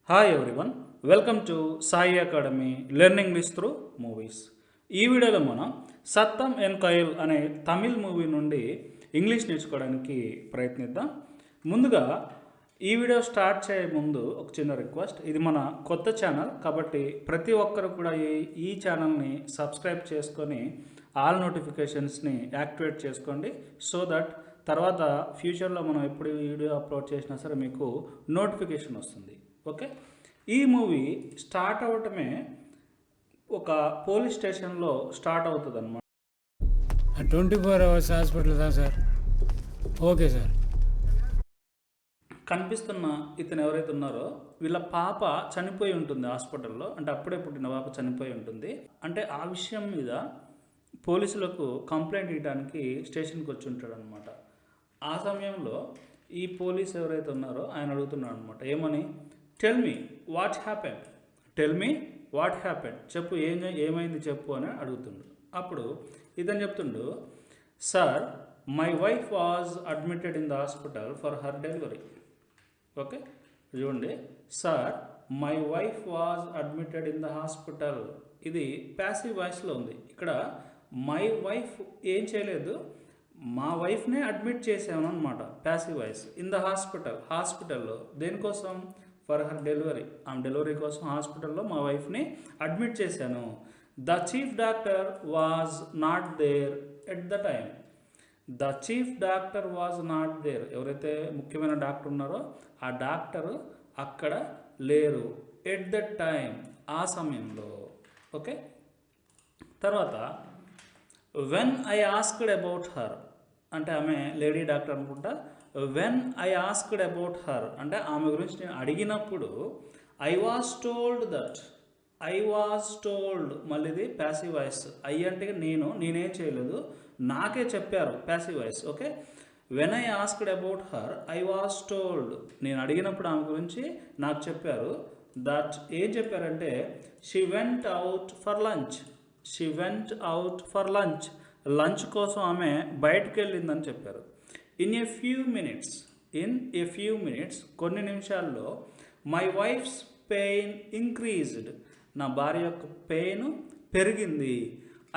Hi everyone, welcome to Sai academy learning English through movies. ఈ వీడియోలో మనం సత్తం ఎన్ కయల్ అనే తమిళ్ మూవీ నుండి ఇంగ్లీష్ నేర్చుకోవడానికి ప్రయత్నిద్దాం. ముందుగా ఈ వీడియో స్టార్ట్ చేయే ముందు ఒక చిన్న రిక్వెస్ట్. ఇది మన కొత్త ఛానల్ కాబట్టి ప్రతి ఒక్కరు కూడా ఈ ఛానల్ని సబ్స్క్రైబ్ చేసుకొని ఆల్ నోటిఫికేషన్స్ని యాక్టివేట్ చేసుకోండి. సో దట్ తర్వాత ఫ్యూచర్లో మనం ఎప్పుడు వీడియో అప్లోడ్ చేసినా సరే మీకు నోటిఫికేషన్ వస్తుంది. ఓకే, ఈ మూవీ స్టార్ట్ అవ్వటమే ఒక పోలీస్ స్టేషన్లో స్టార్ట్ అవుతుంది అనమాట. 24 hours హాస్పిటల్ దా సార్? Okay sir. కనిపిస్తున్న ఇతను ఎవరైతే ఉన్నారో వీళ్ళ పాప చనిపోయి ఉంటుంది హాస్పిటల్లో. అంటే అప్పుడే పుట్టిన పాప చనిపోయి ఉంటుంది. అంటే ఆ విషయం మీద పోలీసులకు కంప్లైంట్ ఇవ్వడానికి స్టేషన్కి వచ్చి ఉంటాడు అనమాట. ఆ సమయంలో ఈ పోలీస్ ఎవరైతే ఉన్నారో ఆయన అడుగుతున్నాడు అనమాట, ఏమని, tell me what happened, tell me what happened, చెప్పు ఏమైంది చెప్పు అని అడుగుతుండు. అప్పుడు ఇతను చెప్తుండు, sir my wife was admitted in the hospital for her delivery. Okay, చూడండి, sir my wife was admitted in the hospital. ఇది ప్యాసివ్ వాయిస్లో ఉంది. ఇక్కడ మై వైఫ్ ఏం చేయలేదు, మా వైఫ్నే అడ్మిట్ చేసాను అనమాట. Passive voice. In the hospital, హాస్పిటల్లో దేనికోసం, ఫర్ హర్ డెలివరీ, ఆమె డెలివరీ కోసం హాస్పిటల్లో మా వైఫ్ని అడ్మిట్ చేశాను. The chief doctor was not there at the time. The chief doctor was not there. ఎవరైతే ముఖ్యమైన డాక్టర్ ఉన్నారో ఆ డాక్టర్ అక్కడ లేరు. ఎట్ ద టైమ్, ఆ సమయంలో. ఓకే, తర్వాత when I asked about her, అంటే ఆమె లేడీ డాక్టర్ అనుకుంటా. When I asked about her అంటే ఆమె గురించి నేను అడిగినప్పుడు, I was told that, I was told, మళ్ళీ ఇది ప్యాసివ్ వాయిస్. ఐ అంటే నేనేం చేయలేదు, నాకే చెప్పారు, passive voice. Okay, when I asked about her I was told, నేను అడిగినప్పుడు ఆమె గురించి నాకు చెప్పారు. దట్ ఏం చెప్పారంటే, she went out for lunch, she went out for lunch, lunch కోసం ఆమె బయటకు వెళ్ళిందని చెప్పారు. ఇన్ ఏ ఫ్యూ మినిట్స్, కొన్ని నిమిషాల్లో, మై వైఫ్స్ పెయిన్ ఇంక్రీజ్డ్, నా భార్య యొక్క పెయిన్ పెరిగింది.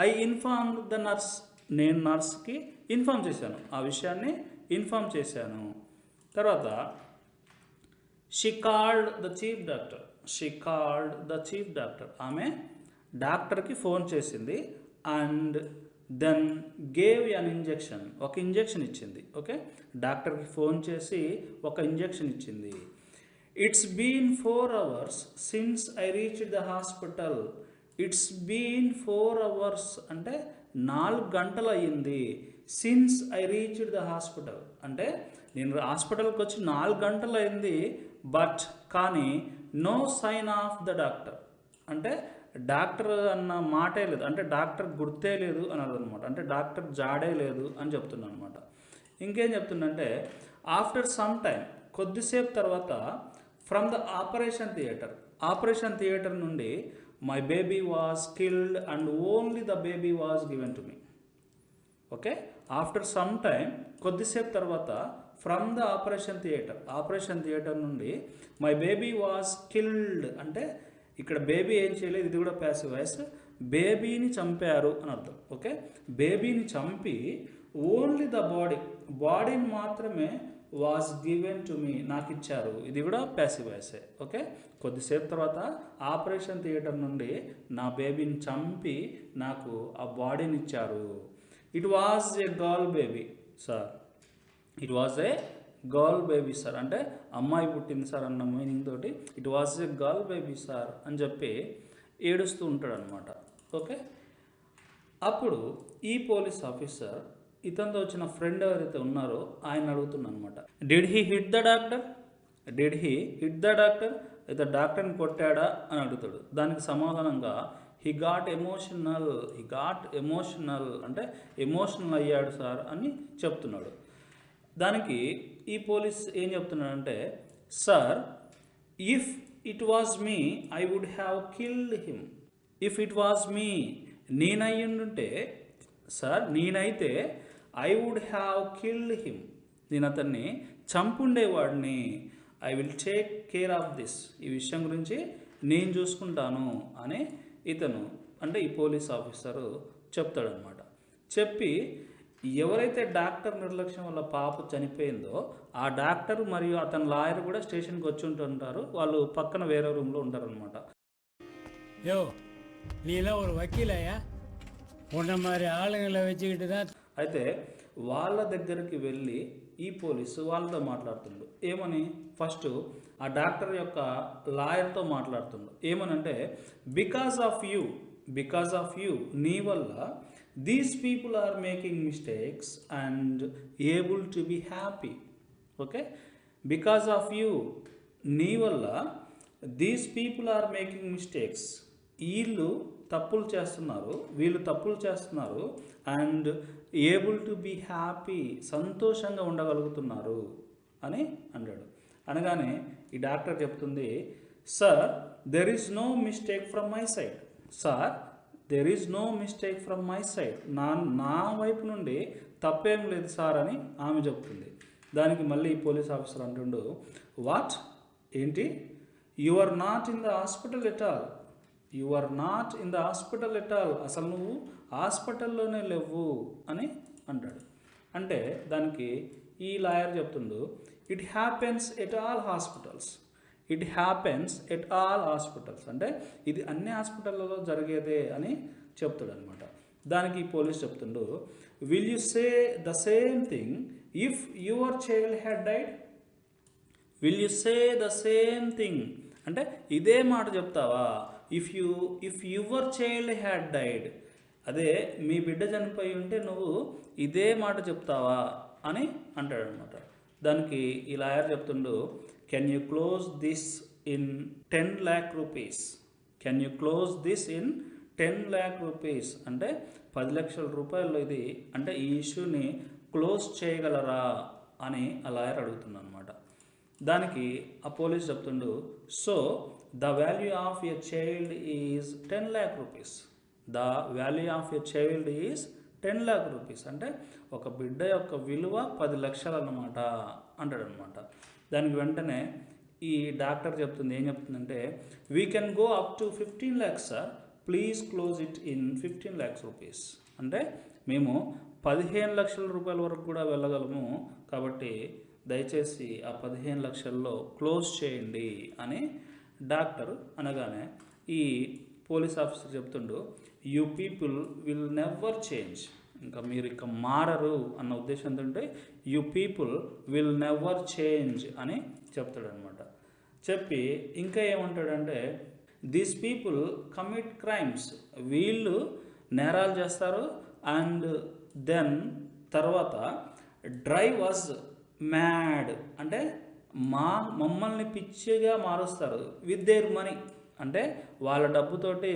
ఐ ఇన్ఫార్మ్డ్ ద నర్స్, నేను నర్స్కి ఇన్ఫార్మ్ చేశాను, ఆ విషయాన్ని ఇన్ఫార్మ్ చేశాను. తర్వాత she called the chief doctor, she called the chief doctor, ఆమె డాక్టర్కి ఫోన్ చేసింది. And then gave an injection, ఒక ఇంజెక్షన్ ఇచ్చింది. ఓకే, డాక్టర్కి ఫోన్ చేసి ఒక ఇంజెక్షన్ ఇచ్చింది. It's been 4 hours since I reached the hospital. It's been 4 hours అంటే 4 గంటలు అయ్యింది. Since I reached the hospital అంటే నేను హాస్పిటల్కి వచ్చి 4 గంటలు అయింది. బట్ కానీ no sign of the doctor, అంటే డాక్టర్ అన్న మాటే లేదు, అంటే డాక్టర్ గుర్తే లేదు అని అర్థమన్నమాట. అంటే డాక్టర్ జాడే లేదు అని చెప్తున్నా అనమాట. ఇంకేం చెప్తుందంటే, ఆఫ్టర్ సమ్ టైం, కొద్దిసేపు తర్వాత, ఫ్రమ్ ద ఆపరేషన్ థియేటర్ నుండి, my baby was killed and only the baby was given to me. Okay, after some time, కొద్దిసేపు తర్వాత, ఫ్రమ్ ద ఆపరేషన్ థియేటర్ నుండి, మై బేబీ వాజ్ కిల్డ్ అంటే ఇక్కడ baby ఏం చేయలేదు, ఇది కూడా ప్యాసివ్ వాయిస్. బేబీని చంపారు అని అర్థం. ఓకే, బేబీని చంపి ఓన్లీ ద బాడీని మాత్రమే వాజ్ గివెన్ టు మీ, నాకు ఇచ్చారు, ఇది కూడా ప్యాసివ్ వాయిసే. ఓకే, కొద్దిసేపు తర్వాత ఆపరేషన్ థియేటర్ నుండి నా బేబీని చంపి నాకు ఆ బాడీని ఇచ్చారు. It was a girl baby sir, it was a girl baby sir అంటే అమ్మాయి పుట్టింది సార్ అన్న మీనింగ్ తోటి it was a girl baby sir అని చెప్పి ఏడుస్తూ ఉంటాడు అనమాట. ఓకే, అప్పుడు ఈ పోలీస్ ఆఫీసర్ ఇతనితో వచ్చిన ఫ్రెండ్ ఎవరైతే ఉన్నారో ఆయన అడుగుతున్నా అనమాట, did he hit the doctor, అయితే డాక్టర్ని కొట్టాడా అని అడుగుతాడు. దానికి సమాధానంగా హీ గాట్ ఎమోషనల్ అంటే ఎమోషనల్ అయ్యాడు సార్ అని చెప్తున్నాడు. దానికి ఈ పోలీస్ ఏం చెప్తున్నాడంటే, sir if it was me I would have killed him. If it was me, నేనయ్యుంటే సార్, నేనైతే I would have killed him, నేను అతన్ని చంపుండేవాడిని. I will take care of this, ఈ విషయం గురించి నేను చూసుకుంటాను అని ఇతను అంటే ఈ పోలీస్ ఆఫీసరు చెప్తాడనమాట. చెప్పి ఎవరైతే డాక్టర్ నిర్లక్ష్యం వల్ల పాప చనిపోయిందో ఆ డాక్టర్ మరియు అతని లాయర్ కూడా స్టేషన్కి వచ్చి ఉంటుంటారు. వాళ్ళు పక్కన వేరే రూమ్లో ఉంటారనమాట. யோ நீலாம் ஒரு வக்கீலையா உன்ன மாதிரி ஆளுங்களை வச்சுக்கிட்டு தான் అయితే వాళ్ళ దగ్గరికి వెళ్ళి ఈ పోలీసు వాళ్ళతో మాట్లాడుతుండు. ఏమని? ఫస్ట్ ఆ డాక్టర్ యొక్క లాయర్తో మాట్లాడుతుండు. ఏమనంటే బికాస్ ఆఫ్ యూ నీ వల్ల these people are making mistakes and able to be happy. Okay, because of you నీ వల్ల these people are making mistakes, వీళ్ళు తప్పులు చేస్తున్నారు and able to be happy, సంతోషంగా ఉండగలుగుతున్నారు అని అన్నాడు. అనగానే ఈ డాక్టర్ చెప్తుంది, sir there is no mistake from my side, నా వైపు నుండి తప్పేం లేదు సార్ అని ఆమె చెప్తుంది. దానికి మళ్ళీ పోలీస్ ఆఫీసర్ అంటుండు, వాట్, ఏంటి, you are not in the hospital at all, అసలు నువ్వు హాస్పిటల్లోనే లేవు అని అంటాడు. అంటే దానికి ఈ లాయర్ చెప్తుండు, it happens at all hospitals, అంటే ఇది అన్ని హాస్పిటల్లో జరిగేదే అని చెప్తాడు అనమాట. దానికి ఈ పోలీస్ చెప్తుండు, will you say the same thing if your child had died, అంటే ఇదే మాట చెప్తావా, if your child had died, అదే మీ బిడ్డ చనిపోయి ఉంటే నువ్వు ఇదే మాట చెప్తావా అని అంటాడనమాట. దానికి ఈ లాయర్ చెప్తుండు, can you close this in 10 lakh rupees, అంటే 10 లక్షల రూపాయలు ఇది, అంటే ఈ ఇష్యూని క్లోజ్ చేయగలరా అని ఆ లాయర్ అడుగుతుంది అనమాట. దానికి ఆ పోలీస్ చెప్తుండు, so the value of a child is 10 lakh rupees, అంటే ఒక బిడ్డ యొక్క విలువ 10 లక్షలు అన్నమాట అంటాడనమాట. దానికి వెంటనే ఈ డాక్టర్ చెప్తుంది, ఏం చెప్తుందంటే, we can go up to 15 lakhs sir, please close it in 15 lakhs rupees, అంటే మేము 15 లక్షల రూపాయల వరకు కూడా వెళ్ళగలము, కాబట్టి దయచేసి ఆ 15 లక్షల్లో క్లోజ్ చేయండి అని డాక్టర్ అనగానే ఈ పోలీస్ ఆఫీసర్ చెప్తుండు, you people will never change, ఇంకా మీరు ఇక మారరు అన్న ఉద్దేశంతో ఉంటే you people will never change అని చెప్తాడనమాట. చెప్పి ఇంకా ఏమంటాడంటే, దీస్ పీపుల్ కమిట్ క్రైమ్స్, వీళ్ళు నేరాలు చేస్తారు, అండ్ దెన్ తర్వాత డ్రైవ్ అస్ మ్యాడ్, అంటే మమ్మల్ని పిచ్చిగా మారుస్తారు, విత్ దేర్ మనీ, అంటే వాళ్ళ డబ్బుతోటి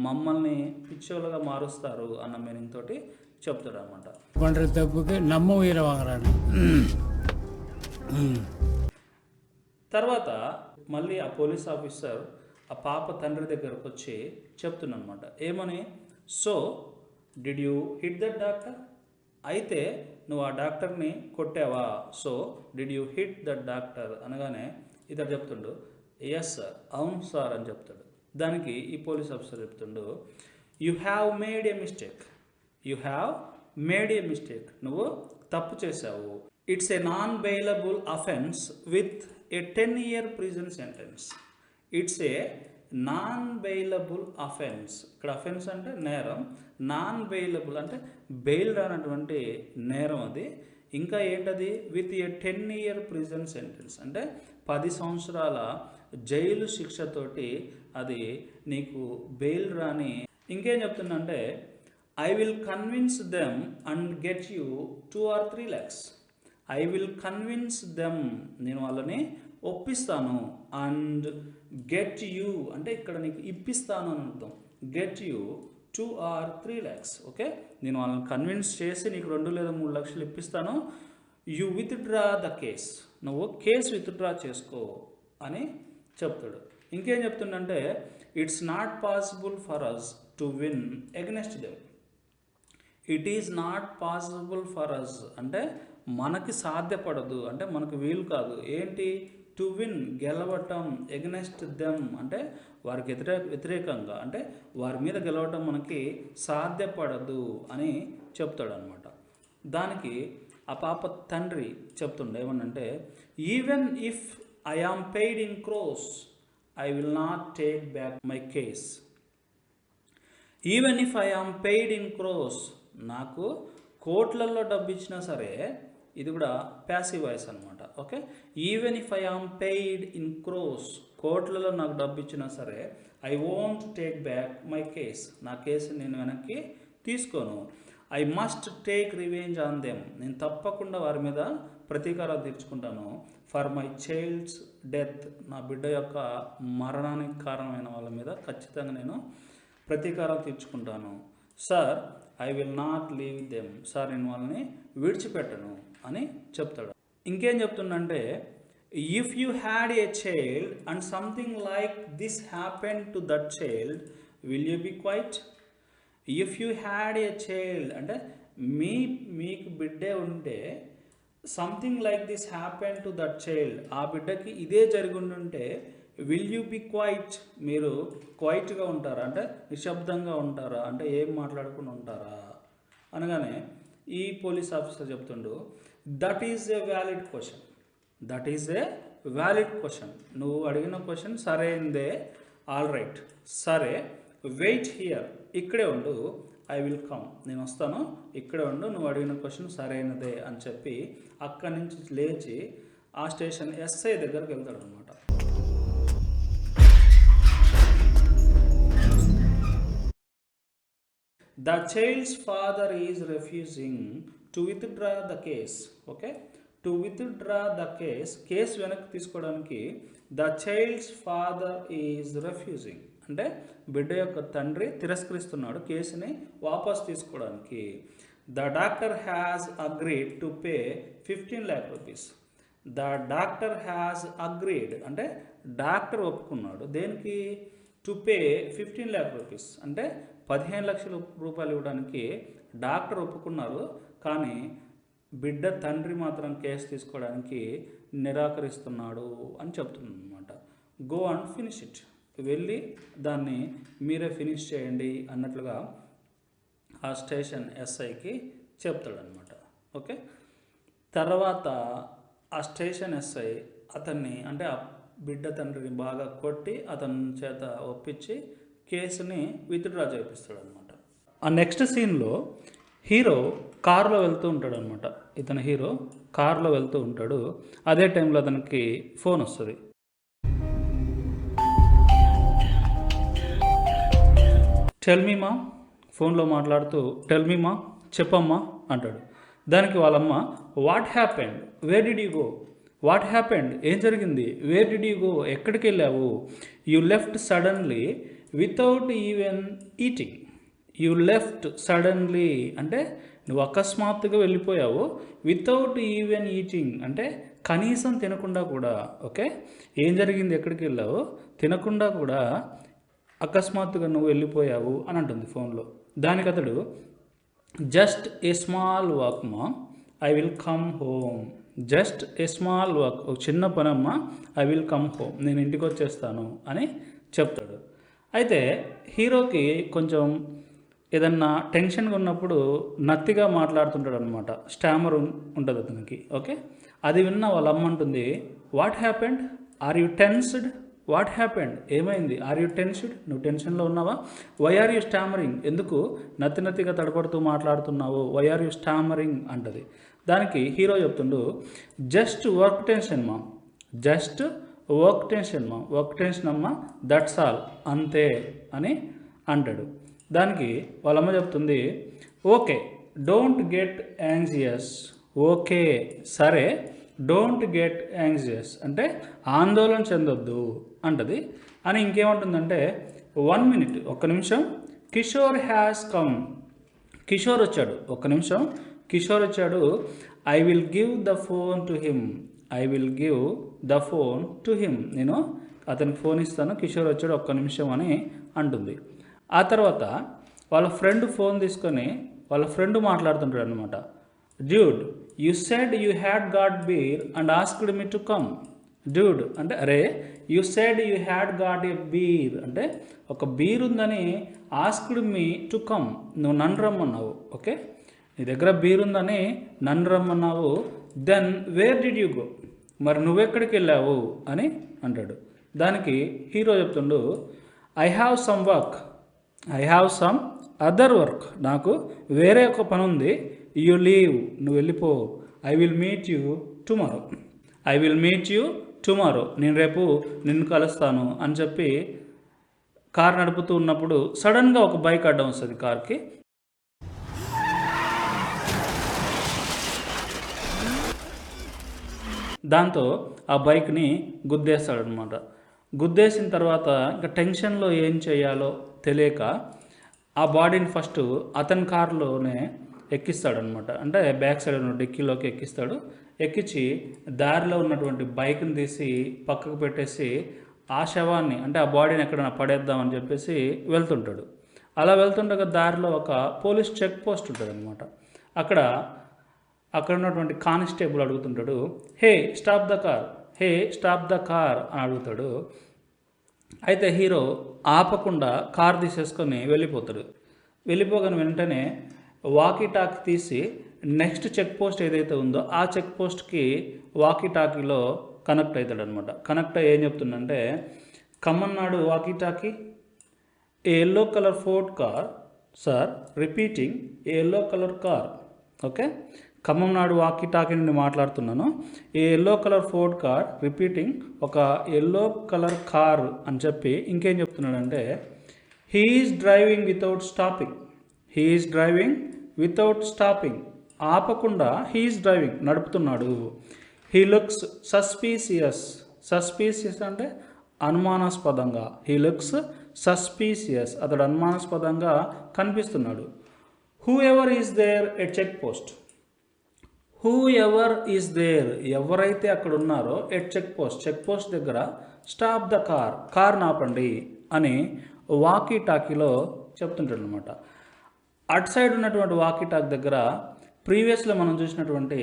మమ్మల్ని పిచ్చోలుగా మారుస్తారు అన్న మీనింగ్ తోటి చెప్తాడు అనమాట. பண்ணுற தப்புக்கு நம்ம உயிரை வாங்குறாங்க. తర్వాత మళ్ళీ ఆ పోలీస్ ఆఫీసర్ ఆ పాప తండ్రి దగ్గరకు వచ్చి చెప్తున్నమాట, ఏమని, so did you hit that doctor, అయితే నువ్వు ఆ డాక్టర్ని కొట్టావా, so did you hit that doctor అనగానే ఇతడు చెప్తుండు, ఎస్ సార్, అవును సార్ అని చెప్తాడు. దానికి ఈ పోలీస్ ఆఫీసర్ చెప్తుండు, you have made A mistake, నువ్వు తప్పు చేశావు, it's a non bailable offence with a 10-year prison sentence, it's a non bailable offence, ఇక్కడ అఫెన్స్ అంటే నేరం, నాన్ బెయిలబుల్ అంటే బెయిల్ రానటువంటి నేరం అది. ఇంకా ఏంటది, with a 10-year prison sentence, అంటే 10 సంవత్సరాల జైలు శిక్షతోటి అది నీకు బెయిల్ రాని. ఇంకేం చెప్తుందంటే, I will convince them and get you 2 or 3 lakhs, నేను వాళ్ళని ఒప్పిస్తాను, అండ్ గెట్ యూ అంటే ఇక్కడ నీకు ఇప్పిస్తాను అని అర్థం, get you 2 or 3 lakhs, okay, నేను వాళ్ళని కన్విన్స్ చేసి నీకు 2 లేదా 3 లక్షలు ఇప్పిస్తాను, యూ విత్డ్రా ద కేస్, నువ్వు కేసు విత్డ్రా చేసుకో అని చెప్తాడు. ఇంకేం చెప్తుండంటే, it's not possible for us to win against them, it is not possible for us అంటే మనకి సాధ్యపడదు, అంటే మనకు వీలు కాదు, ఏంటి, టు విన్ గెలవటం, ఎగ్నెస్ట్ దెమ్ అంటే వారికి వ్యతిరేకంగా అంటే వారి మీద గెలవటం మనకి సాధ్యపడదు అని చెప్తాడు అనమాట. దానికి ఆ పాప తండ్రి చెప్తుండే ఏమనంటే, even if I am paid in crores I will not take back my case. Even if I am paid in crores, నాకు కోట్లలో డబ్బు ఇచ్చినా సరే, ఇది కూడా ప్యాసివ్ వాయిస్ అనమాట. Okay, even if I am paid in crores, కోట్లలో నాకు డబ్బు ఇచ్చినా సరే, I won't take back my case, నా కేసు నేను వెనక్కి తీసుకోను. I must take revenge on them, నేను తప్పకుండా వారి మీద ప్రతీకారాలు తీర్చుకుంటాను. ఫర్ మై చైల్డ్స్ డెత్, నా బిడ్డ యొక్క మరణానికి కారణమైన వాళ్ళ మీద ఖచ్చితంగా నేను ప్రతీకారాలు తీర్చుకుంటాను. Sir I will not leave them, sir నేను వాళ్ళని విడిచిపెట్టను అని చెప్తాడు. ఇంకేం చెప్తుండంటే, if you had a child and something like this happen to that child will you be quiet. If you had a child అంటే మీకు బిడ్డే ఉంటే, something like this happen to that child, ఆ బిడ్డకి ఇదే జరుగుంటే, విల్ యూ బీ క్వైట్, మీరు క్వైట్గా ఉంటారా అంటే నిశ్శబ్దంగా ఉంటారా అంటే ఏం మాట్లాడకుండా ఉంటారా అనగానే ఈ పోలీస్ ఆఫీసర్ చెప్తుండు, that is a valid question, that is a valid question, నువ్వు అడిగిన క్వశ్చన్ సరైనదే, ఆల్ రైట్, సరే వెయిట్ హియర్, ఇక్కడే ఉండు, ఐ విల్ కమ్, నేను వస్తాను, ఇక్కడే ఉండు, నువ్వు అడిగిన క్వశ్చన్ సరైనదే అని చెప్పి అక్కడి నుంచి లేచి ఆ స్టేషన్ ఎస్ఐ దగ్గరికి వెళ్తాడు అనమాట. The child's father is refusing to withdraw the case. Okay, to withdraw the case, case వెనక్కి తీసుకోవడానికి the child's father is refusing అంటే బిడ్డ యొక్క తండ్రి తిరస్కరిస్తున్నాడు కేసుని వాపస్ తీసుకోవడానికి. The doctor has agreed to pay 15 lakh rupees. The doctor has agreed అంటే డాక్టర్ ఒప్పుకున్నాడు దేనికి, టు పే 15 lakh rupees అంటే 15 లక్షల రూపాయలు ఇవ్వడానికి డాక్టర్ ఒప్పుకున్నారు, కానీ బిడ్డ తండ్రి మాత్రం కేసు తీసుకోవడానికి నిరాకరిస్తున్నాడు అని చెప్తున్నాడు అనమాట. గో అండ్ ఫినిష్ ఇట్, వెళ్ళి దాన్ని మీరే ఫినిష్ చేయండి అన్నట్లుగా ఆ స్టేషన్ ఎస్ఐకి చెప్తాడనమాట. ఓకే, తర్వాత ఆ స్టేషన్ ఎస్ఐ అతన్ని అంటే ఆ బిడ్డ తండ్రిని బాగా కొట్టి అతని చేత ఒప్పించి కేసుని విత్డ్రా చేపిస్తాడు అనమాట. ఆ నెక్స్ట్ సీన్లో హీరో కారులో వెళ్తూ ఉంటాడు అనమాట. ఇతను హీరో కారులో వెళ్తూ ఉంటాడు. అదే టైంలో అతనికి ఫోన్ వస్తుంది. టెల్ మీ మా, ఫోన్లో మాట్లాడుతూ టెల్ మీ మా, చెప్పమ్మా అంటాడు. దానికి వాళ్ళమ్మ, what happened, wear did you go, what happened, ఏం జరిగింది, వేర్ డిడ్ యూ గో, ఎక్కడికి వెళ్ళావు, you left suddenly without even eating, you left suddenly అంటే నువ్వు అకస్మాత్తుగా వెళ్ళిపోయావు, వితౌట్ ఈవెన్ ఈటింగ్ అంటే కనీసం తినకుండా కూడా. ఓకే, ఏం జరిగింది, ఎక్కడికి వెళ్ళావు, తినకుండా కూడా అకస్మాత్తుగా నువ్వు వెళ్ళిపోయావు అని అంటుంది ఫోన్లో. దానికి అతడు, జస్ట్ ఏ స్మాల్ వాక్ మా, I will come home, just a small walk, ఒక చిన్న పనమ్మా, ఐ విల్ కమ్ హోమ్, నేను ఇంటికి వచ్చేస్తాను అని చెప్తాడు. అయితే హీరోకి కొంచెం ఏదన్నా టెన్షన్గా ఉన్నప్పుడు నత్తిగా మాట్లాడుతుంటాడు అనమాట, స్టామర్ ఉంటుంది అతనికి. ఓకే, అది విన్న వాళ్ళ అమ్మ అంటుంది, what happened, are you tensed, what happened, ఏమైంది, ఆర్ యూ టెన్స్డ్, నువ్వు టెన్షన్లో ఉన్నావా, వై ఆర్ యూ స్టామరింగ్, ఎందుకు నత్తిగా తడపడుతూ మాట్లాడుతున్నావు, వై ఆర్ యూ స్టామరింగ్ అంటది. దానికి హీరో చెప్తుండు, జస్ట్ వర్క్ టెన్షన్ మా, జస్ట్ వర్క్ టెన్షన్ మా, వర్క్ టెన్షన్ అమ్మా, దట్స్ ఆల్, అంతే అని అంటాడు. దానికి వాళ్ళమ్మ చెప్తుంది, okay don't get anxious, okay సరే, డోంట్ గెట్ యాంగ్జియస్ అంటే ఆందోళన చెందొద్దు అంటది. అని ఇంకేమంటుందంటే, 1 minute, ఒక్క నిమిషం, కిషోర్ హ్యాస్ కమ్, కిషోర్ వచ్చాడు, ఒక్క నిమిషం, కిషోర్ వచ్చాడు, I will give the phone to him, I will give the phone to him, నేను అతనికి ఫోన్ ఇస్తాను, కిషోర్ వచ్చాడు, ఒక్క నిమిషం అని అంటుంది. ఆ తర్వాత వాళ్ళ ఫ్రెండ్ ఫోన్ తీసుకొని వాళ్ళ ఫ్రెండ్ మాట్లాడుతుంటాడు అనమాట. Dude, you said you had got beer and asked me to come, dude అంటే అరే you said you had got a beer అంటే ఒక బీర్ ఉందని ఆస్క్డ్ మీ టు కమ్, నువ్వు నన్ను రమ్మన్నావు. ఓకే, నీ దగ్గర బీర్ ఉందని నన్ను రమ్మన్నావు. Then where did you go, మరి నువ్వెక్కడికి వెళ్ళావు అని అంటాడు. దానికి హీరో చెప్తుండు, I have some work, I have some other work, నాకు వేరే ఒక పని ఉంది. యూ లీవ్, నువ్వు వెళ్ళిపో. I will meet you tomorrow, I will meet you tomorrow, నేను రేపు నిన్ను కలుస్తాను అని చెప్పి కార్ నడుపుతూ ఉన్నప్పుడు సడన్గా ఒక బైక్ అడ్డం వస్తుంది కార్కి. దాంతో ఆ బైక్ని గుద్దేస్తాడనమాట. గుద్దేసిన తర్వాత ఇంకా టెన్షన్లో ఏం చేయాలో తెలియక ఆ బాడీని ఫస్ట్ అతని కారులోనే ఎక్కిస్తాడనమాట. అంటే బ్యాక్ సైడ్ ఉన్న డిక్కీలోకి ఎక్కిస్తాడు. ఎక్కించి దారిలో ఉన్నటువంటి బైక్ని తీసి పక్కకు పెట్టేసి ఆ శవాన్ని అంటే ఆ బాడీని ఎక్కడైనా పడేద్దామని చెప్పేసి వెళ్తుంటాడు. అలా వెళ్తుండగా దారిలో ఒక పోలీస్ చెక్ పోస్ట్ ఉంటుంది అనమాట. అక్కడ ఉన్నటువంటి కానిస్టేబుల్ అడుగుతుంటాడు, hey stop the car, hey stop the car అని అడుగుతాడు. అయితే హీరో ఆపకుండా కార్ తీసేసుకొని వెళ్ళిపోతాడు. వెళ్ళిపోగానే వెంటనే వాకీ టాకీ తీసి నెక్స్ట్ చెక్ పోస్ట్ ఏదైతే ఉందో ఆ చెక్ పోస్ట్కి వాకీ టాకీలో కనెక్ట్ అవుతాడు అనమాట. కనెక్ట్ అయ్యి ఏం చెప్తుందంటే, కమ్మన్నాడు walkie talkie, a yellow colour Ford car sir repeating a yellow colour car. Okay, Khammam నాడు వాకీ టాకీ నుండి మాట్లాడుతున్నాను. A yellow colour Ford car repeating, ఒక ఎల్లో కలర్ కార్ అని చెప్పి ఇంకేం చెప్తున్నాడంటే, he is driving without stopping, he is driving without stopping, ఆపకుండా he is driving నడుపుతున్నాడు. హీ లుక్స్ సస్పీసియస్, సస్పీసియస్ అంటే అనుమానాస్పదంగా, హీ లుక్స్ సస్పీసియస్ అతడు అనుమానాస్పదంగా కనిపిస్తున్నాడు. Whoever is there at check post, whoever is there ఎవరైతే అక్కడ ఉన్నారో at check post, check post దగ్గర స్టాప్ ద కార్, కార్ నాపండి అని వాకీ టాకీలో చెప్తుంటాడు అనమాట. అటు సైడ్ ఉన్నటువంటి వాకీ టాక్ దగ్గర ప్రీవియస్లో మనం చూసినటువంటి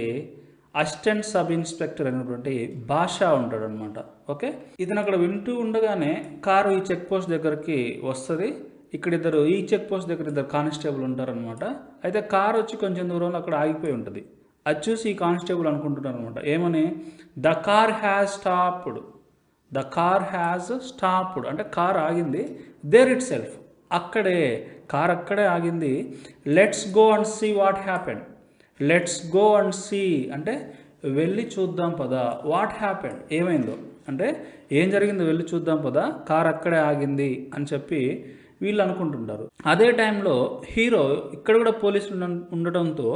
అసిస్టెంట్ సబ్ ఇన్స్పెక్టర్ అయినటువంటి బాషా ఉంటాడు అనమాట. ఓకే, ఇతను అక్కడ వింటూ ఉండగానే కారు ఈ చెక్ పోస్ట్ దగ్గరికి వస్తుంది. ఇక్కడ ఈ చెక్ పోస్ట్ దగ్గర ఇద్దరు కానిస్టేబుల్ ఉంటారనమాట. అయితే కారు వచ్చి కొంచెం దూరంలో అక్కడ ఆగిపోయి ఉంటుంది. అది చూసి ఈ కానిస్టేబుల్ అనుకుంటున్నారు అనమాట, ఏమని, the car has stopped, the car has stopped అంటే కార్ ఆగింది. దేర్ ఇట్ సెల్ఫ్ అక్కడే, కార్ అక్కడే ఆగింది. Let's go and see what happened, let's go and see అంటే వెళ్ళి చూద్దాం పదా, వాట్ హ్యాపెండ్ ఏమైందో అంటే ఏం జరిగిందో వెళ్ళి చూద్దాం పదా, కార్ అక్కడే ఆగింది అని చెప్పి వీళ్ళు అనుకుంటుంటారు. అదే టైంలో హీరో ఇక్కడ కూడా పోలీసులు ఉండటంతో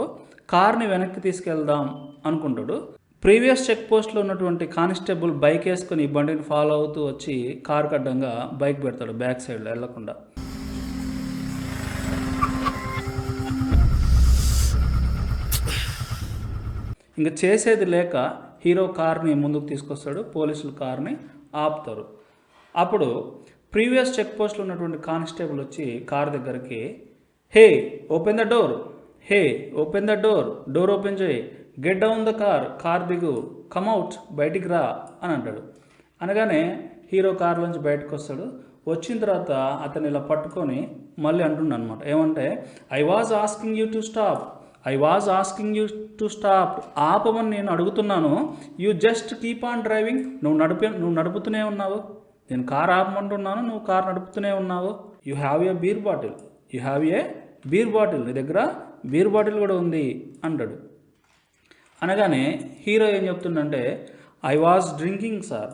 కార్ని వెనక్కి తీసుకెళ్దాం అనుకుంటాడు. ప్రీవియస్ చెక్ పోస్ట్లో ఉన్నటువంటి కానిస్టేబుల్ బైక్ వేసుకొని ఈ బండిని ఫాలో అవుతూ వచ్చి కార్ అడ్డంగా బైక్ పెడతాడు బ్యాక్ సైడ్లో వెళ్లకుండా. ఇంకా చేసేది లేక హీరో కార్ని ముందుకు తీసుకొస్తాడు. పోలీసులు కార్ని ఆపుతారు. అప్పుడు ప్రీవియస్ చెక్ పోస్ట్లో ఉన్నటువంటి కానిస్టేబుల్ వచ్చి కార్ దగ్గరికి, hey open the door, hey open the door, door open చేయి, get down the car, car దిగు, కమ్అవుట్ బయటికి రా అని అంటాడు. అనగానే హీరో కార్లోంచి బయటకు వస్తాడు. వచ్చిన తర్వాత అతను ఇలా పట్టుకొని మళ్ళీ అంటుండ అనమాట, ఏమంటే, I was asking you to stop, I was asking you to stop, ఆపమని నేను అడుగుతున్నాను. You just keep on driving, నువ్వు నడుపుతూనే ఉన్నావు. నేను కార్ ఆపమంటున్నాను, నువ్వు కార్ నడుపుతూనే ఉన్నావు. You have a beer bottle, you have a beer bottle, నీ దగ్గర బీర్ బాటిల్ కూడా ఉంది అంటాడు. అనగానే హీరో ఏం చెప్తుండంటే, I was drinking sir,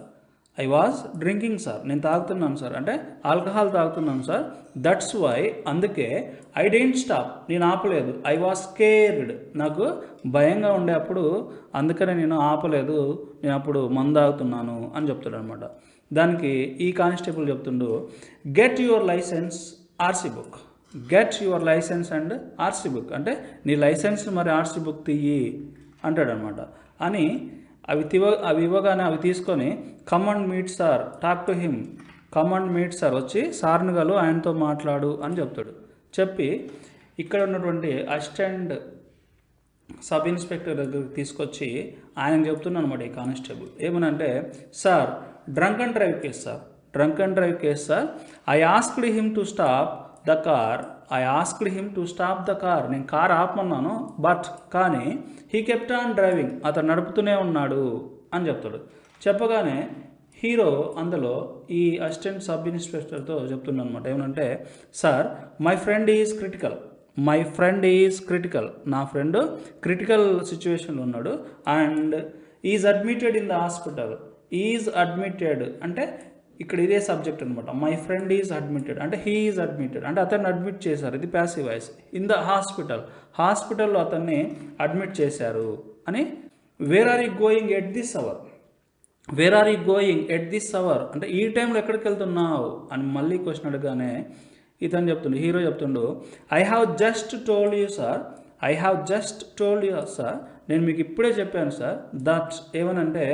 I was drinking sir, నేను తాగుతున్నాను సార్, అంటే ఆల్కహాల్ తాగుతున్నాను సార్. దట్స్ వై, అందుకే, ఐ డెంట్ స్టాప్, నేను ఆపలేదు. ఐ వాజ్ స్కేర్డ్, నాకు భయంగా ఉండే అప్పుడు, అందుకనే నేను ఆపలేదు, నేను అప్పుడు మందు తాగుతున్నాను అని చెప్తాడు అనమాట. దానికి ఈ కానిస్టేబుల్ చెప్తుండు, get your licence RC book, get your licence and RC book, అంటే నీ లైసెన్స్ మరి ఆర్సీ బుక్ తీయి అంటాడు అనమాట. అని అవి ఇవ్వగానే అవి తీసుకొని, come and meet sir, talk to him, come and meet sir, వచ్చి సార్ని గలు, ఆయనతో మాట్లాడు అని చెప్తాడు. చెప్పి ఇక్కడ ఉన్నటువంటి అసిస్టెంట్ సబ్ ఇన్స్పెక్టర్ దగ్గరికి తీసుకొచ్చి ఆయనకు చెప్తున్నాను అనమాట ఈ కానిస్టేబుల్ ఏమనంటే, sir drunk and drive case sir, drunk and drive case sir. I asked him to stop the car, నేను కార్ ఆపమన్నాను, బట్ కానీ హీ కెప్ట్ ఆన్ డ్రైవింగ్, అతను నడుపుతూనే ఉన్నాడు అని చెప్తాడు. చెప్పగానే హీరో అందులో ఈ అసిస్టెంట్ సబ్ ఇన్స్పెక్టర్తో చెప్తున్నాను అనమాట ఏమనంటే, sir my friend is critical, నా ఫ్రెండ్ క్రిటికల్ సిచ్యువేషన్లో ఉన్నాడు, and is admitted in the hospital. Is admitted అంటే ఇక్కడ ఇదే సబ్జెక్ట్ అనమాట. మై ఫ్రెండ్ ఈజ్ అడ్మిటెడ్ అంటే హీ ఈజ్ అడ్మిటెడ్ అంటే అతన్ని అడ్మిట్ చేశారు, ఇది ప్యాసివ్ వాయిస్. ఇన్ ద హాస్పిటల్లో అతన్ని అడ్మిట్ చేశారు అని. Where are you going at this hour అంటే ఈ టైంలో ఎక్కడికి వెళ్తున్నావు అని మళ్ళీ క్వశ్చన్ అడగానే ఇతను చెప్తుండు, హీరో చెప్తుండు, I have just told you sir, నేను మీకు ఇప్పుడే చెప్పాను సార్, దట్ ఏమనంటే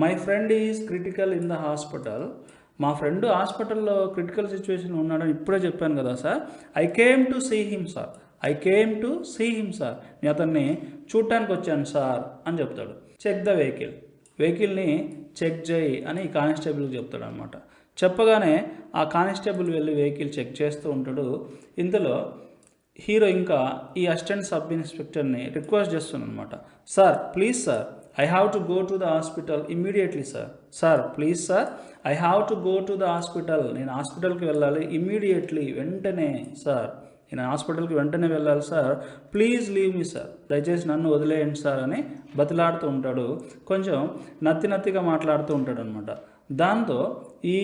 my friend is critical in the hospital, మా ఫ్రెండ్ హాస్పిటల్లో క్రిటికల్ సిచ్యువేషన్ ఉన్నాడని ఇప్పుడే చెప్పాను కదా sir. I came to see him sir, నేను అతన్ని చూడటానికి వచ్చాను సార్ అని చెప్తాడు. చెక్ ద వెహికల్ని చెక్ చేయి అని కానిస్టేబుల్కి చెప్తాడు అనమాట. చెప్పగానే ఆ కానిస్టేబుల్ వెళ్ళి వెహికల్ చెక్ చేస్తూ ఉంటాడు. ఇందులో హీరో ఇంకా ఈ అసిస్టెంట్ సబ్ ఇన్స్పెక్టర్ని రిక్వెస్ట్ చేస్తున్నాను అనమాట, sir please sir, I have to go to the hospital immediately sir, please sir, I have to go to the hospital, నేను హాస్పిటల్కి వెళ్ళాలి ఇమ్మీడియట్లీ, వెంటనే సార్, నేను హాస్పిటల్కి వెంటనే వెళ్ళాలి sir, please leave me sir, దయచేసి నన్ను వదిలేయండి సార్ అని బతిలాడుతూ ఉంటాడు. కొంచెం నత్తిగా మాట్లాడుతూ ఉంటాడు అనమాట. దాంతో ఈ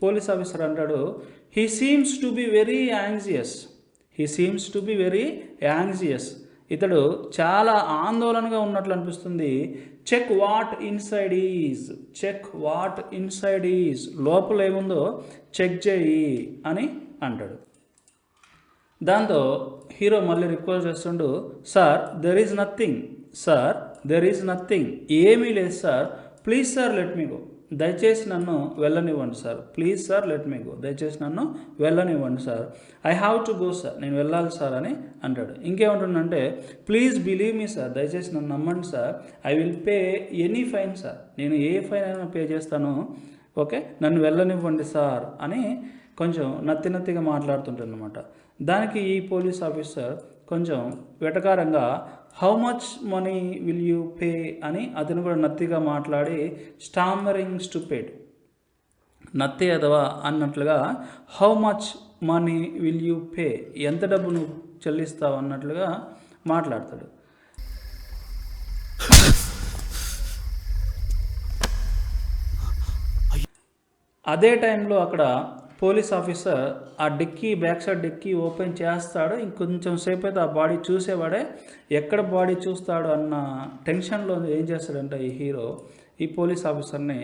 పోలీస్ ఆఫీసర్ అంటాడు, he seems to be very anxious, ఇతడు చాలా ఆందోళనగా ఉన్నట్లు అనిపిస్తుంది. చెక్ వాట్ ఇన్సైడ్ ఈజ్, లోపల ఏముందో చెక్ చేయి అని అంటాడు. దాంతో హీరో మళ్ళీ రిక్వెస్ట్ చేస్తుండు, సార్ దెర్ ఈజ్ నథింగ్, ఏమీ లేదు sir, please sir let me go, దయచేసి నన్ను వెళ్ళనివ్వండి sir, please sir let me go, దయచేసి నన్ను వెళ్ళనివ్వండి sir, I have to go sir, నేను వెళ్ళాలి సార్ అని అంటాడు. ఇంకేమంటుండంటే, ప్లీజ్ బిలీవ్ మీ సార్, దయచేసి నన్ను నమ్మండి sir, I will pay any fine sir, నేను ఏ ఫైన్ అయినా పే చేస్తాను, ఓకే నన్ను వెళ్ళనివ్వండి సార్ అని కొంచెం నత్తిగా మాట్లాడుతుంటాడు అనమాట. దానికి ఈ పోలీస్ ఆఫీసర్ కొంచెం వెటకారంగా how much money will you pay అని అతను కూడా నత్తిగా మాట్లాడి స్టామరింగ్ స్టూపిడ్, నత్తి ఎదవా అన్నట్లుగా how much money will you pay, ఎంత డబ్బు నువ్వు చెల్లిస్తావు అన్నట్లుగా మాట్లాడతాడు. అదే టైంలో అక్కడ పోలీస్ ఆఫీసర్ ఆ బ్యాక్ సైడ్ డిక్కీ ఓపెన్ చేస్తాడు. ఇంకొంచెం సేపు అయితే ఆ బాడీ చూసేవాడే, ఎక్కడ బాడీ చూస్తాడు అన్న టెన్షన్లో ఏం చేస్తాడంటే ఈ హీరో ఈ పోలీస్ ఆఫీసర్ని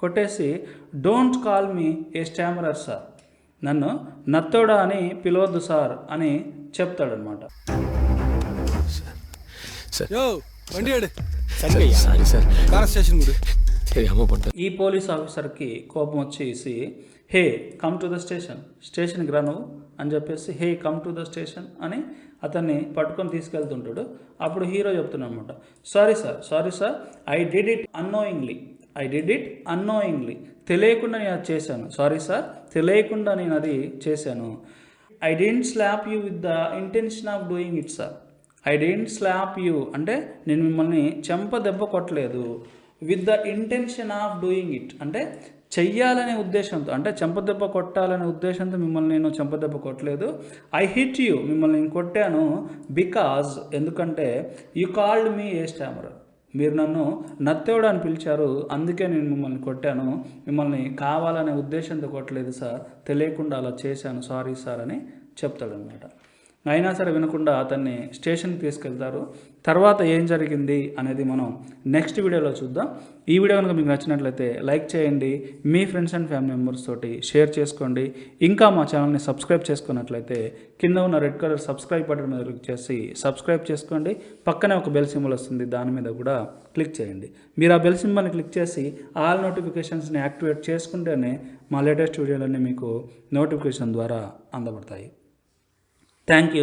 కొట్టేసి don't call me a stammerer sir, నన్ను నత్తోడా అని పిలవద్దు సార్ అని చెప్తాడనమాట. ఈ పోలీస్ ఆఫీసర్కి కోపం వచ్చేసి హే కమ్ టు ద స్టేషన్కి రా నువ్వు అని చెప్పేసి hey come to the station అని అతన్ని పట్టుకొని తీసుకెళ్తుంటాడు. అప్పుడు హీరో చెప్తున్నాడు అనమాట, sorry sir I did it unknowingly, తెలియకుండా నేను అది చేశాను, సారీ సార్ తెలియకుండా నేను అది చేశాను. I didn't slap you with the intention of doing it sir, I didn't slap you అంటే నేను మిమ్మల్ని చెంప దెబ్బ కొట్టలేదు, with the intention of doing it అంటే చెయ్యాలనే ఉద్దేశంతో, అంటే చెంపదెబ్బ కొట్టాలనే ఉద్దేశంతో మిమ్మల్ని నేను చెంపదెబ్బ కొట్టలేదు. ఐ హిట్ యూ, మిమ్మల్ని నేను కొట్టాను బికాజ్ ఎందుకంటే యూ కాల్డ్ మీ ఏ స్టామరర్, మీరు నన్ను నత్తేవుడు అని పిలిచారు, అందుకే నేను మిమ్మల్ని కొట్టాను, మిమ్మల్ని కావాలనే ఉద్దేశంతో కొట్టలేదు సార్, తెలియకుండా అలా చేశాను, సారీ సార్ అని చెప్తాడనమాట. అయినా సరే వినకుండా అతన్ని స్టేషన్కి తీసుకెళ్తారు. తర్వాత ఏం జరిగింది అనేది మనం నెక్స్ట్ వీడియోలో చూద్దాం. ఈ వీడియో కనుక మీకు నచ్చినట్లయితే లైక్ చేయండి, మీ ఫ్రెండ్స్ అండ్ ఫ్యామిలీ మెంబర్స్ తోటి షేర్ చేసుకోండి. ఇంకా మా ఛానల్ని సబ్స్క్రైబ్ చేసుకున్నట్లయితే కింద ఉన్న రెడ్ కలర్ సబ్స్క్రైబ్ బటన్ మీద క్లిక్ చేసి సబ్స్క్రైబ్ చేసుకోండి. పక్కనే ఒక బెల్ సింబల్ వస్తుంది, దాని మీద కూడా క్లిక్ చేయండి. మీరు ఆ బెల్ సింబల్ని క్లిక్ చేసి ఆల్ నోటిఫికేషన్స్ని యాక్టివేట్ చేసుకుంటేనే మా లేటెస్ట్ వీడియోలన్నీ మీకు నోటిఫికేషన్ ద్వారా అందబడతాయి. Thank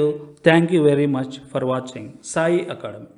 you very much for watching Sai academy.